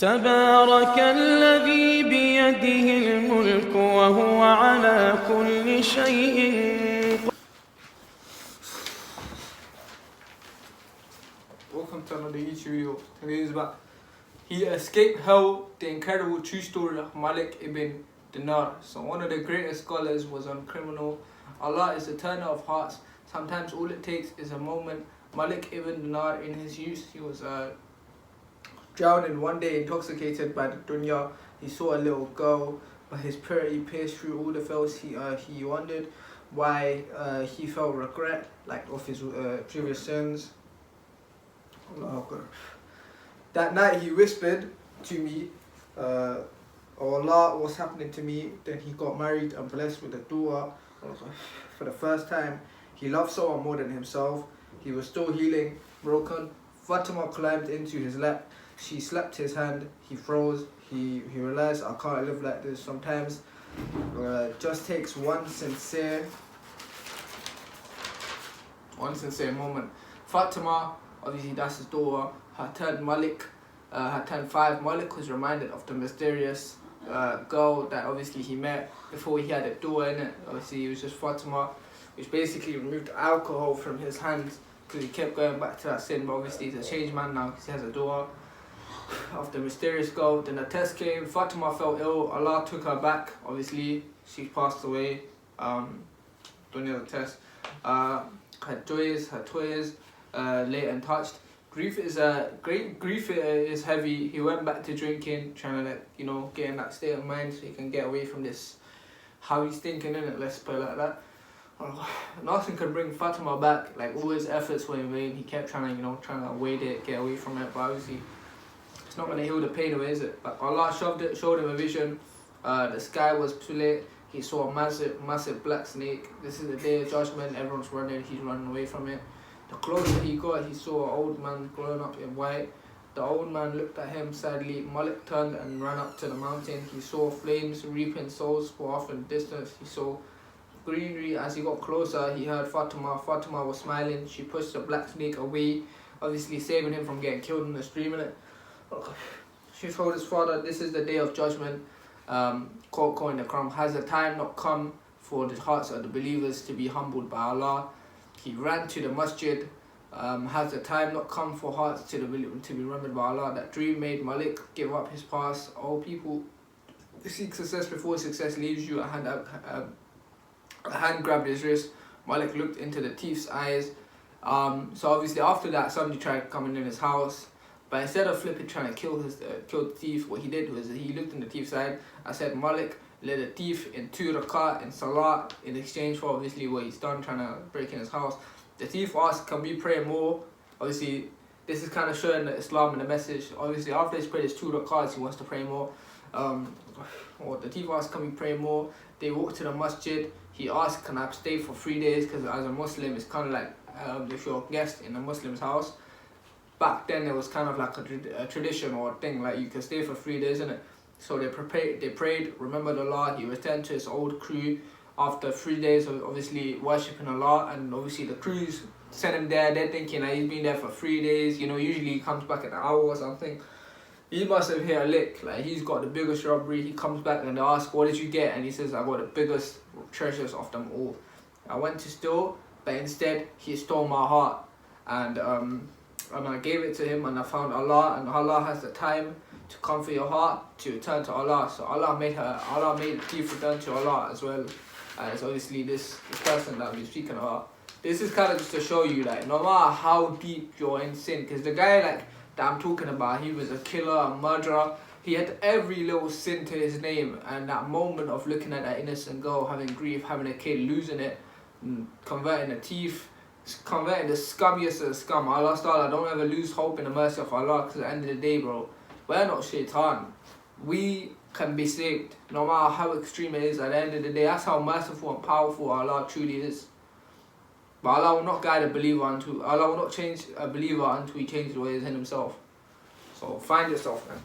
تبارك الذي بيده الملك وهو على كل شيء. Welcome to another YouTube video. Today is about he escaped hell, the incredible true story of Malik ibn Dinar. So one of the greatest scholars was on criminal. Allah is the turner of hearts. Sometimes all it takes is a moment. Malik ibn Dinar, in his youth, he was drowning one day, intoxicated by the dunya. He saw a little girl, but his purity pierced through all the veils. He wondered why he felt regret, like of his previous sins. That night he whispered to me, "Oh Allah, what's happening to me?" Then he got married and blessed with a daughter. For the first time, he loved someone more than himself. He was still healing, broken. Fatima climbed into his lap. She slapped his hand. He froze. He realized, I can't live like this. Sometimes just takes one sincere moment. Fatima, obviously that's his daughter, had turned Malik, had turned 5. Malik was reminded of the mysterious girl that obviously he met before he had a daughter in it. Obviously it was just Fatima, which basically removed alcohol from his hands because he kept going back to that sin. But obviously he's a changed man now because he has a daughter of the mysterious girl. Then the test came. Fatima fell ill. Allah took her back. Obviously she passed away. During the test, her toys late untouched. Grief is heavy. He went back to drinking, trying to get in that state of mind so he can get away from this how he's thinking, innit? Let's put it like that. Nothing could bring Fatima back. Like, all his efforts were in vain. He kept trying to avoid it, get away from it, but obviously it's not going to heal the pain away, is it? But Allah showed him a vision. The sky was split. He saw a massive black snake. This is the day of judgment. Everyone's running. He's running away from it. The closer he got, he saw an old man growing up in white. The old man looked at him sadly. Malik turned and ran up to the mountain. He saw flames reaping souls far off in the distance. He saw greenery. As he got closer, he heard Fatima. Fatima was smiling. She pushed the black snake away, obviously saving him from getting killed in the stream. She told his father, "This is the day of judgment." Quote in the Quran, "Has the time not come for the hearts of the believers to be humbled by Allah?" He ran to the masjid. Has the time not come for hearts to be remembered by Allah? That dream made Malik give up his past. All people seek success before success leaves you. A hand grabbed his wrist. Malik looked into the thief's eyes. So obviously after that, somebody tried coming in his house. But instead of flipping trying to kill the thief, what he did was he looked in the thief's eye. I said, Malik led the thief in 2 rakat in salah in exchange for obviously what he's done, trying to break in his house. The thief asked, "Can we pray more?" Obviously, this is kind of showing the Islam and the message. Obviously, after he's prayed his 2 rakats, he wants to pray more. The thief asked, "Can we pray more?" They walked to the masjid. He asked, "Can I stay for 3 days?" Because as a Muslim, it's kind of like if you're a guest in a Muslim's house. Back then, it was kind of like a tradition or a thing, like you could stay for 3 days, innit? So they prayed, remembered Allah. He returned to his old crew after 3 days of obviously worshipping Allah, and obviously the crews sent him there. They're thinking that he's been there for 3 days. Usually he comes back in an hour or something. He must have hit a lick. Like, he's got the biggest robbery. He comes back and they ask, "What did you get?" And he says, "I got the biggest treasures of them all. I went to steal, but instead he stole my heart, and I gave it to him, and I found Allah, and Allah has the time to come for your heart to return to Allah." So Allah made the thief return to Allah as well as obviously this person that we're speaking about. This is kind of just to show you that no matter how deep you're in sin, because the guy that I'm talking about, he was a killer, a murderer. He had every little sin to his name, and that moment of looking at that innocent girl, having grief, having a kid, losing it, converting a thief, converting the scummiest of the scum. Allah Ta'ala, don't ever lose hope in the mercy of Allah, because at the end of the day, bro, we're not shaitan. We can be saved, no matter how extreme it is. At the end of the day, that's how merciful and powerful Allah truly is. But Allah will not guide a believer Allah will not change a believer until he changes the ways in himself. So find yourself, man.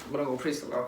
I'm gonna go praise Allah.